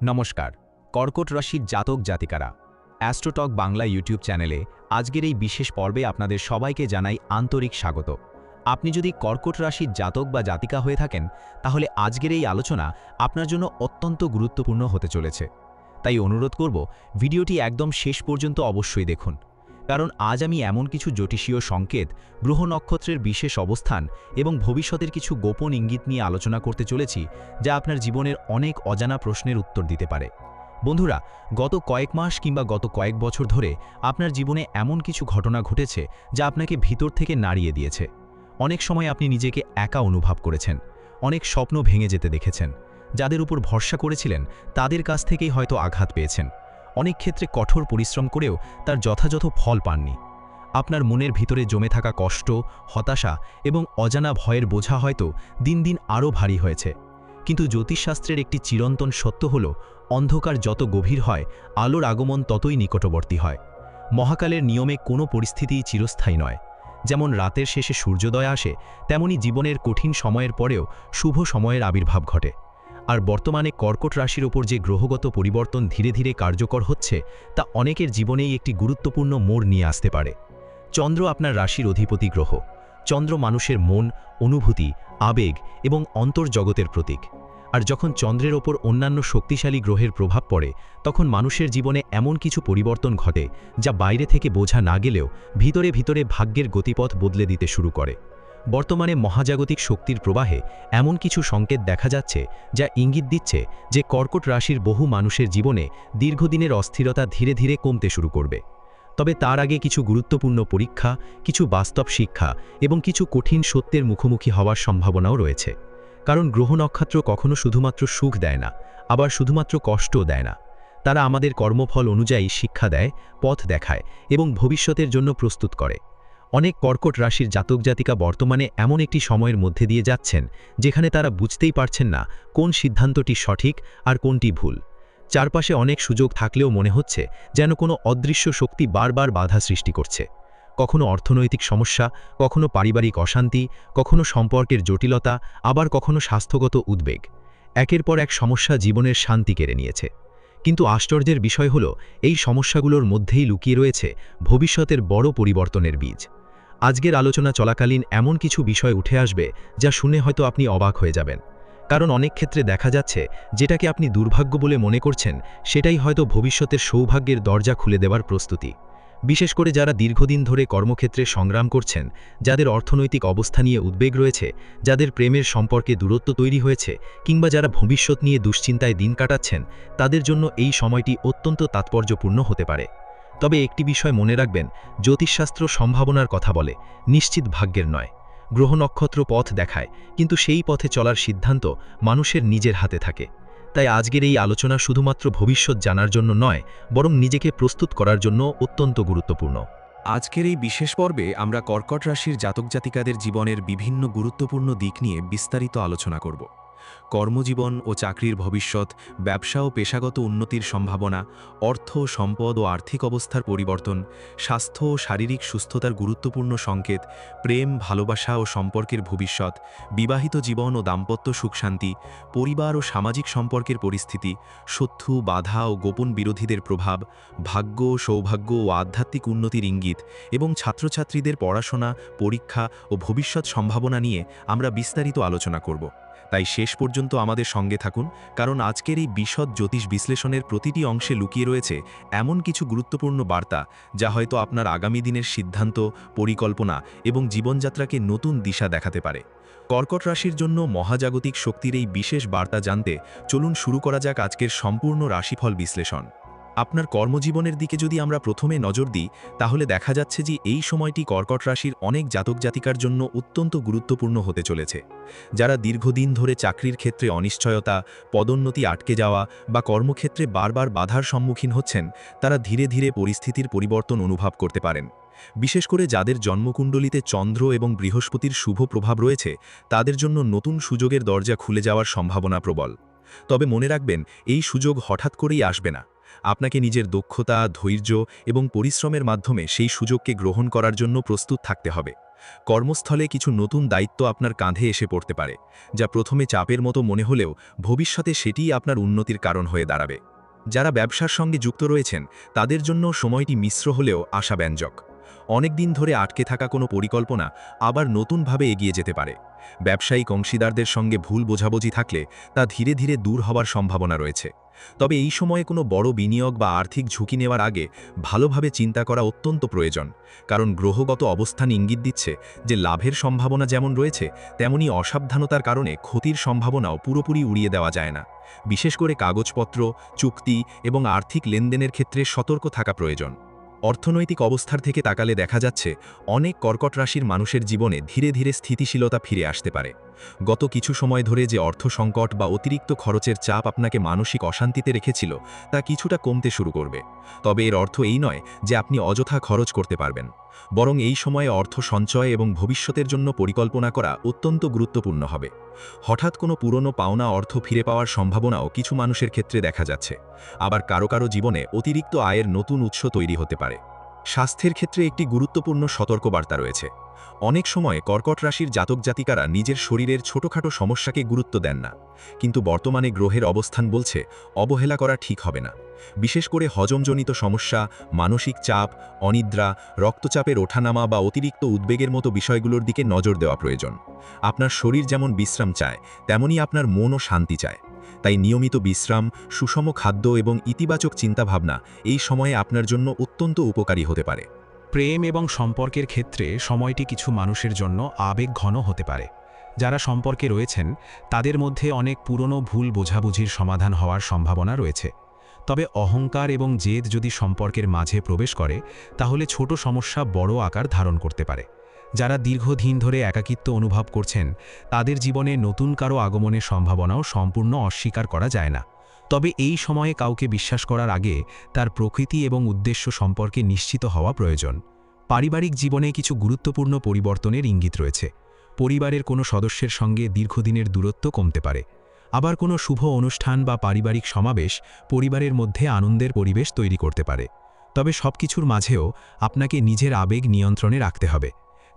নমস্কার। কর্কট রাশির জাতক জাতিকারা অ্যাস্ট্রোটক বাংলা ইউটিউব চ্যানেলে আজকের এই বিশেষ পর্বে আপনাদের সবাইকে জানাই আন্তরিক স্বাগত। আপনি যদি কর্কট রাশির জাতক বা জাতিকা হয়ে থাকেন তাহলে আজকের এই আলোচনা আপনার জন্য অত্যন্ত গুরুত্বপূর্ণ হতে চলেছে। তাই অনুরোধ করব ভিডিওটি একদম শেষ পর্যন্ত অবশ্যই দেখুন, কারণ আজ আমি এমন কিছু জ্যোতিষীয় সংকেত, গ্রহ নক্ষত্রের বিশেষ অবস্থান এবং ভবিষ্যতের কিছু গোপন ইঙ্গিত নিয়ে আলোচনা করতে চলেছি, যা আপনার জীবনের অনেক অজানা প্রশ্নের উত্তর দিতে পারে। বন্ধুরা, গত কয়েক মাস কিংবা গত কয়েক বছর ধরে আপনার জীবনে এমন কিছু ঘটনা ঘটেছে যা আপনাকে ভিতর থেকে নাড়িয়ে দিয়েছে। অনেক সময় আপনি নিজেকে একা অনুভব করেছেন, অনেক স্বপ্ন ভেঙে যেতে দেখেছেন, যাদের উপর ভরসা করেছিলেন তাদের কাছ থেকেই হয়তো আঘাত পেয়েছেন। অনেক ক্ষেত্রে কঠোর পরিশ্রম করেও তার যথাযথ ফল পাননি। আপনার মনের ভিতরে জমে থাকা কষ্ট, হতাশা এবং অজানা ভয়ের বোঝা হয়তো দিন দিন আরও ভারী হয়েছে। কিন্তু জ্যোতিষশাস্ত্রের একটি চিরন্তন সত্য হল, অন্ধকার যত গভীর হয় আলোর আগমন ততই নিকটবর্তী হয়। মহাকালের নিয়মে কোনো পরিস্থিতিই চিরস্থায়ী নয়। যেমন রাতের শেষে সূর্যোদয় আসে, তেমনি জীবনের কঠিন সময়ের পরেও শুভ সময়ের আবির্ভাব ঘটে। আর বর্তমানে কর্কট রাশির ওপর যে গ্রহগত পরিবর্তন ধীরে ধীরে কার্যকর হচ্ছে, তা অনেকের জীবনেই একটি গুরুত্বপূর্ণ মোড় নিয়ে আসতে পারে। চন্দ্র আপনার রাশির অধিপতি গ্রহ। চন্দ্র মানুষের মন, অনুভূতি, আবেগ এবং অন্তর্জগতের প্রতীক। আর যখন চন্দ্রের ওপর অন্যান্য শক্তিশালী গ্রহের প্রভাব পড়ে, তখন মানুষের জীবনে এমন কিছু পরিবর্তন ঘটে যা বাইরে থেকে বোঝা না গেলেও ভিতরে ভিতরে ভাগ্যের গতিপথ বদলে দিতে শুরু করে। বর্তমানে মহাজাগতিক শক্তির প্রবাহে এমন কিছু সংকেত দেখা যাচ্ছে যা ইঙ্গিত দিচ্ছে যে কর্কট রাশির বহু মানুষের জীবনে দীর্ঘদিনের অস্থিরতা ধীরে ধীরে কমতে শুরু করবে। তবে তার আগে কিছু গুরুত্বপূর্ণ পরীক্ষা, কিছু বাস্তব শিক্ষা এবং কিছু কঠিন সত্যের মুখোমুখি হওয়ার সম্ভাবনাও রয়েছে। কারণ গ্রহ নক্ষত্র কখনো শুধুমাত্র সুখ দেয় না, আবার শুধুমাত্র কষ্টও দেয় না। তারা আমাদের কর্মফল অনুযায়ী শিক্ষা দেয়, পথ দেখায় এবং ভবিষ্যতের জন্য প্রস্তুত করে। অনেক কর্কট রাশির জাতক জাতিকা বর্তমানে এমন একটি সময়ের মধ্যে দিয়ে যাচ্ছেন যেখানে তারা বুঝতেই পারছেন না কোন সিদ্ধান্তটি সঠিক আর কোনটি ভুল। চারপাশে অনেক সুযোগ থাকলেও মনে হচ্ছে যেন কোনো অদৃশ্য শক্তি বারবার বাধা সৃষ্টি করছে। কখনো অর্থনৈতিক সমস্যা, কখনো পারিবারিক অশান্তি, কখনো সম্পর্কের জটিলতা, আবার কখনো স্বাস্থ্যগত উদ্বেগ। একের পর এক সমস্যা জীবনের শান্তি কেড়ে নিয়েছে। কিন্তু আশ্চর্যের বিষয় হলো, এই সমস্যাগুলোর মধ্যেই লুকিয়ে রয়েছে ভবিষ্যতের বড় পরিবর্তনের বীজ। আজকের আলোচনা চলাকালীন এমন কিছু বিষয় উঠে আসবে যা শুনে হয়তো আপনি অবাক হয়ে যাবেন। কারণ অনেক ক্ষেত্রে দেখা যাচ্ছে যেটাকে আপনি দুর্ভাগ্য বলে মনে করছেন, সেটাই হয়তো ভবিষ্যতের সৌভাগ্যের দরজা খুলে দেওয়ার প্রস্তুতি। বিশেষ করে যারা দীর্ঘদিন ধরে কর্মক্ষেত্রে সংগ্রাম করছেন, যাদের অর্থনৈতিক অবস্থা নিয়ে উদ্বেগ রয়েছে, যাদের প্রেমের সম্পর্কে দূরত্ব তৈরি হয়েছে, কিংবা যারা ভবিষ্যৎ নিয়ে দুশ্চিন্তায় দিন কাটাচ্ছেন, তাদের জন্য এই সময়টি অত্যন্ত তাৎপর্যপূর্ণ হতে পারে। তবে একটি বিষয় মনে রাখবেন, জ্যোতিষশাস্ত্র সম্ভাবনার কথা বলে, নিশ্চিত ভাগ্যের নয়। গ্রহ নক্ষত্র পথ দেখায়, কিন্তু সেই পথে চলার সিদ্ধান্ত মানুষের নিজের হাতে থাকে। তাই আজকের এই আলোচনা শুধুমাত্র ভবিষ্যৎ জানার জন্য নয়, বরং নিজেকে প্রস্তুত করার জন্য অত্যন্ত গুরুত্বপূর্ণ। আজকের এই বিশেষ পর্বে আমরা কর্কট রাশির জাতক জাতিকাদের জীবনের বিভিন্ন গুরুত্বপূর্ণ দিক নিয়ে বিস্তারিত আলোচনা করব। কর্মজীবন ও চাকরির ভবিষ্যৎ, ব্যবসা ও পেশাগত উন্নতির সম্ভাবনা, অর্থ, সম্পদ ও আর্থিক অবস্থার পরিবর্তন, স্বাস্থ্য ও শারীরিক সুস্থতার গুরুত্বপূর্ণ সংকেত, প্রেম, ভালোবাসা ও সম্পর্কের ভবিষ্যৎ, বিবাহিত জীবন ও দাম্পত্য সুখশান্তি, পরিবার ও সামাজিক সম্পর্কের পরিস্থিতি, শত্রু, বাধা ও গোপন বিরোধীদের প্রভাব, ভাগ্য, সৌভাগ্য ও আধ্যাত্মিক উন্নতির ইঙ্গিত এবং ছাত্রছাত্রীদের পড়াশোনা, পরীক্ষা ও ভবিষ্যৎ সম্ভাবনা নিয়ে আমরা বিস্তারিত আলোচনা করব। তাই শেষ পর্যন্ত আমাদের সঙ্গে থাকুন, কারণ আজকের এই বিশদ জ্যোতিষ বিশ্লেষণের প্রতিটি অংশে লুকিয়ে রয়েছে এমন কিছু গুরুত্বপূর্ণ বার্তা যা হয়তো আপনার আগামী দিনের সিদ্ধান্ত, পরিকল্পনা এবং জীবনযাত্রাকে নতুন দিশা দেখাতে পারে। কর্কট রাশির জন্য মহাজাগতিক শক্তির এই বিশেষ বার্তা জানতে চলুন শুরু করা যাক আজকের সম্পূর্ণ রাশিফল বিশ্লেষণ। আপনার কর্মজীবনের দিকে যদি আমরা প্রথমে নজর দিই, তাহলে দেখা যাচ্ছে যে এই সময়টি কর্কট রাশির অনেক জাতক জাতিকার জন্য অত্যন্ত গুরুত্বপূর্ণ হতে চলেছে। যারা দীর্ঘদিন ধরে চাকরির ক্ষেত্রে অনিশ্চয়তা, পদোন্নতি আটকে যাওয়া বা কর্মক্ষেত্রে বারবার বাধার সম্মুখীন হচ্ছেন, তারা ধীরে ধীরে পরিস্থিতির পরিবর্তন অনুভব করতে পারেন। বিশেষ করে যাদের জন্মকুণ্ডলিতে চন্দ্র এবং বৃহস্পতির শুভ প্রভাব রয়েছে, তাদের জন্য নতুন সুযোগের দরজা খুলে যাওয়ার সম্ভাবনা প্রবল। তবে মনে রাখবেন, এই সুযোগ হঠাৎ করেই আসবে না। আপনাকে নিজের দক্ষতা, ধৈর্য এবং পরিশ্রমের মাধ্যমে সেই সুযোগকে গ্রহণ করার জন্য প্রস্তুত থাকতে হবে। কর্মস্থলে কিছু নতুন দায়িত্ব আপনার কাঁধে এসে পড়তে পারে, যা প্রথমে চাপের মতো মনে হলেও ভবিষ্যতে সেটিই আপনার উন্নতির কারণ হয়ে দাঁড়াবে। যারা ব্যবসার সঙ্গে যুক্ত রয়েছেন তাদের জন্য সময়টি মিশ্র হলেও আশাব্যঞ্জক। অনেক দিন ধরে আটকে থাকা কোনো পরিকল্পনা আবার নতুনভাবে এগিয়ে যেতে পারে। ব্যবসায়িক অংশীদারদের সঙ্গে ভুল বোঝাবুঝি থাকলে তা ধীরে ধীরে দূর হওয়ার সম্ভাবনা রয়েছে। তবে এই সময়ে কোনো বড় বিনিয়োগ বা আর্থিক ঝুঁকি নেওয়ার আগে ভালোভাবে চিন্তা করা অত্যন্ত প্রয়োজন, কারণ গ্রহগত অবস্থান ইঙ্গিত দিচ্ছে যে লাভের সম্ভাবনা যেমন রয়েছে তেমনি অসাবধানতার কারণে ক্ষতির সম্ভাবনাও পুরোপুরি উড়িয়ে দেওয়া যায় না। বিশেষ করে কাগজপত্র, চুক্তি এবং আর্থিক লেনদেনের ক্ষেত্রে সতর্ক থাকা প্রয়োজন। অর্থনৈতিক অবস্থার থেকে তাকালে দেখা যাচ্ছে অনেক কর্কট রাশির মানুষের জীবনে ধীরে ধীরে স্থিতিশীলতা ফিরে আসতে পারে। গত কিছু সময় ধরে যে অর্থ সংকট বা অতিরিক্ত খরচের চাপ আপনাকে মানসিক অশান্তিতে রেখেছিল তা কিছুটা কমতে শুরু করবে। তবে এর অর্থ এই নয় যে আপনি অযথা খরচ করতে পারবেন, বরং এই সময়ে অর্থ সঞ্চয় এবং ভবিষ্যতের জন্য পরিকল্পনা করা অত্যন্ত গুরুত্বপূর্ণ হবে। হঠাৎ কোনো পুরনো পাওনা অর্থ ফিরে পাওয়ার সম্ভাবনাও কিছু মানুষের ক্ষেত্রে দেখা যাচ্ছে, আবার কারো কারো জীবনে অতিরিক্ত আয়ের নতুন উৎস তৈরি হতে পারে। স্বাস্থ্যের ক্ষেত্রে একটি গুরুত্বপূর্ণ সতর্কবার্তা রয়েছে। অনেক সময় কর্কট রাশির জাতক জাতিকারা নিজের শরীরের ছোটখাটো সমস্যাকে গুরুত্ব দেন না, কিন্তু বর্তমানে গ্রহের অবস্থান বলছে অবহেলা করা ঠিক হবে না। বিশেষ করে হজমজনিত সমস্যা, মানসিক চাপ, অনিদ্রা, রক্তচাপের ওঠানামা বা অতিরিক্ত উদ্বেগের মতো বিষয়গুলোর দিকে নজর দেওয়া প্রয়োজন। আপনার শরীর যেমন বিশ্রাম চায় তেমনি আপনার মনও শান্তি চায়। তাই নিয়মিত বিশ্রাম, সুষম খাদ্য এবং ইতিবাচক চিন্তাভাবনা এই সময়ে আপনার জন্য অত্যন্ত উপকারী হতে পারে। প্রেম এবং সম্পর্কের ক্ষেত্রে সময়টি কিছু মানুষের জন্য আবেগ ঘন হতে পারে। যারা সম্পর্কে রয়েছেন তাদের মধ্যে অনেক পুরনো ভুল বোঝাবুঝির সমাধান হওয়ার সম্ভাবনা রয়েছে। তবে অহংকার এবং জেদ যদি সম্পর্কের মাঝে প্রবেশ করে তাহলে ছোট সমস্যা বড় আকার ধারণ করতে পারে। যারা দীর্ঘদিন ধরে একাকিত্ব অনুভব করছেন তাদের জীবনে নতুন কারো আগমনের সম্ভাবনাও সম্পূর্ণ অস্বীকার করা যায় না। তবে এই সময়ে কাউকে বিশ্বাস করার আগে তার প্রকৃতি এবং উদ্দেশ্য সম্পর্কে নিশ্চিত হওয়া প্রয়োজন। পারিবারিক জীবনে কিছু গুরুত্বপূর্ণ পরিবর্তনের ইঙ্গিত রয়েছে। পরিবারের কোনো সদস্যের সঙ্গে দীর্ঘদিনের দূরত্ব কমতে পারে। আবার কোনো শুভ অনুষ্ঠান বা পারিবারিক সমাবেশ পরিবারের মধ্যে আনন্দের পরিবেশ তৈরি করতে পারে। তবে সবকিছুর মাঝেও আপনাকে নিজের আবেগ নিয়ন্ত্রণে রাখতে হবে,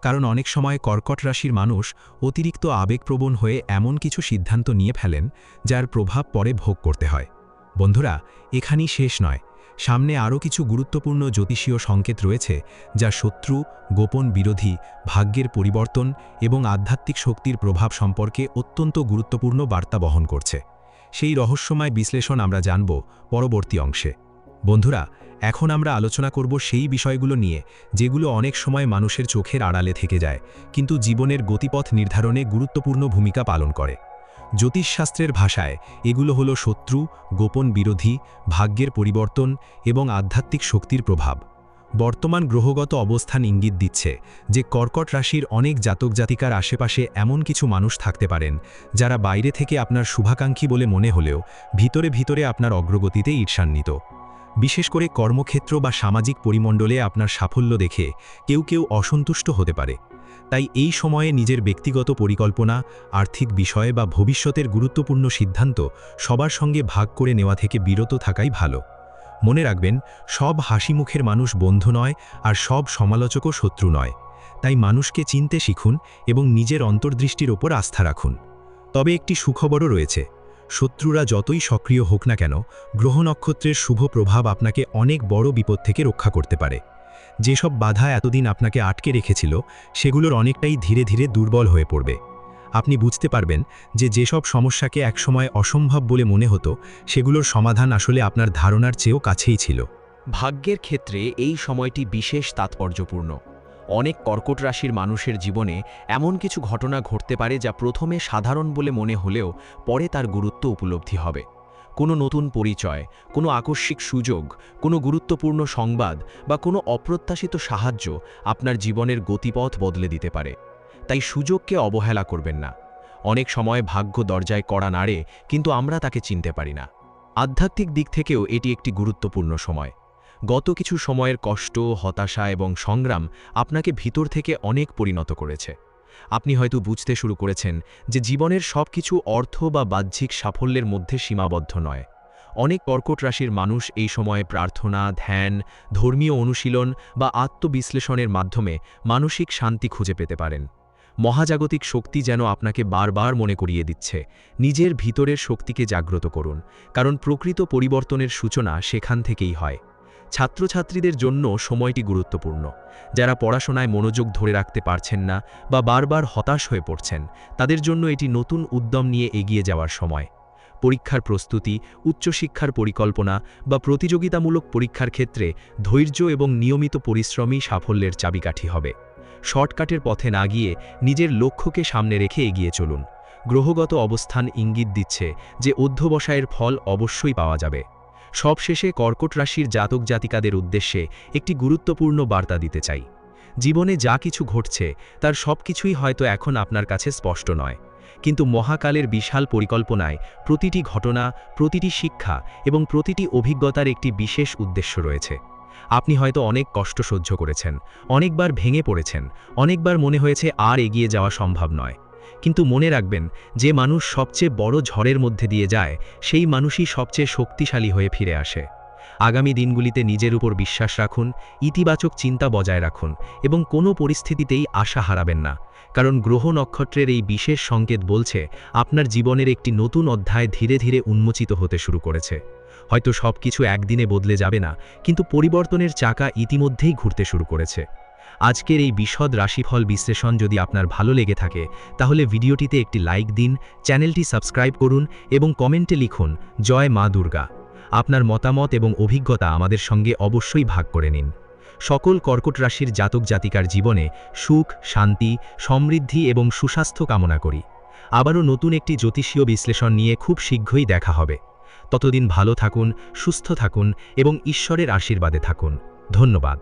কারণ অনেক সময় কর্কট রাশির মানুষ অতিরিক্ত আবেগপ্রবণ হয়ে এমন কিছু সিদ্ধান্ত নিয়ে ফেলেন যার প্রভাব পরে ভোগ করতে হয়। বন্ধুরা, এখানেই শেষ নয়, সামনে আরও কিছু গুরুত্বপূর্ণ জ্যোতিষীয় সংকেত রয়েছে যা শত্রু, গোপন বিরোধী, ভাগ্যের পরিবর্তন এবং আধ্যাত্মিক শক্তির প্রভাব সম্পর্কে অত্যন্ত গুরুত্বপূর্ণ বার্তা বহন করছে। সেই রহস্যময় বিশ্লেষণ আমরা জানব পরবর্তী অংশে। বন্ধুরা, এখন আমরা আলোচনা করব সেই বিষয়গুলো নিয়ে যেগুলো অনেক সময় মানুষের চোখের আড়ালে থেকে যায় কিন্তু জীবনের গতিপথ নির্ধারণে গুরুত্বপূর্ণ ভূমিকা পালন করে। জ্যোতিষশাস্ত্রের ভাষায় এগুলো হলো শত্রু, গোপন বিরোধী, ভাগ্যের পরিবর্তন এবং আধ্যাত্মিক শক্তির প্রভাব। বর্তমান গ্রহগত অবস্থান ইঙ্গিত দিচ্ছে যে কর্কট রাশির অনেক জাতক জাতিকার আশেপাশে এমন কিছু মানুষ থাকতে পারেন যারা বাইরে থেকে আপনার শুভাকাঙ্ক্ষী বলে মনে হলেও ভিতরে ভিতরে আপনার অগ্রগতিতে ঈর্ষান্বিত। বিশেষ করে কর্মক্ষেত্র বা সামাজিক পরিমণ্ডলে আপনার সাফল্য দেখে কেউ কেউ অসন্তুষ্ট হতে পারে। তাই এই সময়ে নিজের ব্যক্তিগত পরিকল্পনা, আর্থিক বিষয় বা ভবিষ্যতের গুরুত্বপূর্ণ সিদ্ধান্ত সবার সঙ্গে ভাগ করে নেওয়া থেকে বিরত থাকাই ভালো। মনে রাখবেন, সব হাসিমুখের মানুষ বন্ধু নয় আর সব সমালোচকও শত্রু নয়। তাই মানুষকে চিনতে শিখুন এবং নিজের অন্তর্দৃষ্টির ওপর আস্থা রাখুন। তবে একটি সুখবরও রয়েছে। শত্রুরা যতই সক্রিয় হোক না কেন, গ্রহ নক্ষত্রের শুভ প্রভাব আপনাকে অনেক বড় বিপদ থেকে রক্ষা করতে পারে। যেসব বাধা এতদিন আপনাকে আটকে রেখেছিল সেগুলোর অনেকটাই ধীরে ধীরে দুর্বল হয়ে পড়বে। আপনি বুঝতে পারবেন যে যেসব সমস্যাকে একসময় অসম্ভব বলে মনে হতো সেগুলোর সমাধান আসলে আপনার ধারণার চেয়েও কাছেই ছিল। ভাগ্যের ক্ষেত্রে এই সময়টি বিশেষ তাৎপর্যপূর্ণ। অনেক কর্কট রাশির মানুষের জীবনে এমন কিছু ঘটনা ঘটতে পারে যা প্রথমে সাধারণ বলে মনে হলেও পরে তার গুরুত্ব উপলব্ধি হবে। কোনো নতুন পরিচয়, কোনো আকস্মিক সুযোগ, কোনো গুরুত্বপূর্ণ সংবাদ বা কোনো অপ্রত্যাশিত সাহায্য আপনার জীবনের গতিপথ বদলে দিতে পারে। তাই সুযোগকে অবহেলা করবেন না। অনেক সময় ভাগ্য দরজায় কড়া নাড়ে কিন্তু আমরা তাকে চিনতে পারি না। আধ্যাত্মিক দিক থেকেও এটি একটি গুরুত্বপূর্ণ সময়। গত কিছু সময়ের কষ্ট, হতাশা এবং সংগ্রাম আপনাকে ভিতর থেকে অনেক পরিণত করেছে। আপনি হয়তো বুঝতে শুরু করেছেন যে জীবনের সবকিছু অর্থ বা বাহ্যিক সাফল্যের মধ্যে সীমাবদ্ধ নয়। অনেক কর্কট রাশির মানুষ এই সময়ে প্রার্থনা, ধ্যান, ধর্মীয় অনুশীলন বা আত্মবিশ্লেষণের মাধ্যমে মানসিক শান্তি খুঁজে পেতে পারেন। মহাজাগতিক শক্তি যেন আপনাকে বারবার মনে করিয়ে দিচ্ছে, নিজের ভিতরের শক্তিকে জাগ্রত করুন, কারণ প্রকৃত পরিবর্তনের সূচনা সেখান থেকেই হয়। ছাত্রছাত্রীদের জন্য সময়টি গুরুত্বপূর্ণ। যারা পড়াশোনায় মনোযোগ ধরে রাখতে পারছেন না বা বারবার হতাশ হয়ে পড়ছেন, তাদের জন্য এটি নতুন উদ্যম নিয়ে এগিয়ে যাওয়ার সময়। পরীক্ষার প্রস্তুতি, উচ্চশিক্ষার পরিকল্পনা বা প্রতিযোগিতামূলক পরীক্ষার ক্ষেত্রে ধৈর্য এবং নিয়মিত পরিশ্রমই সাফল্যের চাবিকাঠি হবে। শর্টকাটের পথে না গিয়ে নিজের লক্ষ্যকে সামনে রেখে এগিয়ে চলুন। গ্রহগত অবস্থান ইঙ্গিত দিচ্ছে যে অধ্যবসায়ের ফল অবশ্যই পাওয়া যাবে। সবশেষে কর্কট রাশির জাতক জাতিকাদের উদ্দেশ্যে একটি গুরুত্বপূর্ণ বার্তা দিতে চাই। জীবনে যা কিছু ঘটছে তার সবকিছুই হয়তো এখন আপনার কাছে স্পষ্ট নয়, কিন্তু মহাকালের বিশাল পরিকল্পনায় প্রতিটি ঘটনা, প্রতিটি শিক্ষা এবং প্রতিটি অভিজ্ঞতার একটি বিশেষ উদ্দেশ্য রয়েছে। আপনি হয়তো অনেক কষ্ট সহ্য করেছেন, অনেকবার ভেঙে পড়েছেন, অনেকবার মনে হয়েছে আর এগিয়ে যাওয়া সম্ভব নয়। কিন্তু মনে রাখবেন, যে মানুষ সবচেয়ে বড় ঝড়ের মধ্যে দিয়ে যায়, সেই মানুষই সবচেয়ে শক্তিশালী হয়ে ফিরে আসে। আগামী দিনগুলিতে নিজের উপর বিশ্বাস রাখুন, ইতিবাচক চিন্তা বজায় রাখুন এবং কোনো পরিস্থিতিতেই আশা হারাবেন না, কারণ গ্রহ নক্ষত্রের এই বিশেষ সংকেত বলছে আপনার জীবনের একটি নতুন অধ্যায় ধীরে ধীরে উন্মোচিত হতে শুরু করেছে। হয়তো সবকিছু একদিনে বদলে যাবে না, কিন্তু পরিবর্তনের চাকা ইতিমধ্যেই ঘুরতে শুরু করেছে। আজকের এই বিশদ রাশিফল বিশ্লেষণ যদি আপনার ভালো লেগে থাকে, তাহলে ভিডিওটিতে একটি লাইক দিন, চ্যানেলটি সাবস্ক্রাইব করুন এবং কমেন্টে লিখুন জয় মা দুর্গা। আপনার মতামত এবং অভিজ্ঞতা আমাদের সঙ্গে অবশ্যই ভাগ করে নিন। সকল কর্কট রাশির জাতক জাতিকার জীবনে সুখ, শান্তি, সমৃদ্ধি এবং সুস্বাস্থ্য কামনা করি। আবারও নতুন একটি জ্যোতিষীয় বিশ্লেষণ নিয়ে খুব শীঘ্রই দেখা হবে। ততদিন ভালো থাকুন, সুস্থ থাকুন এবং ঈশ্বরের আশীর্বাদে থাকুন। ধন্যবাদ।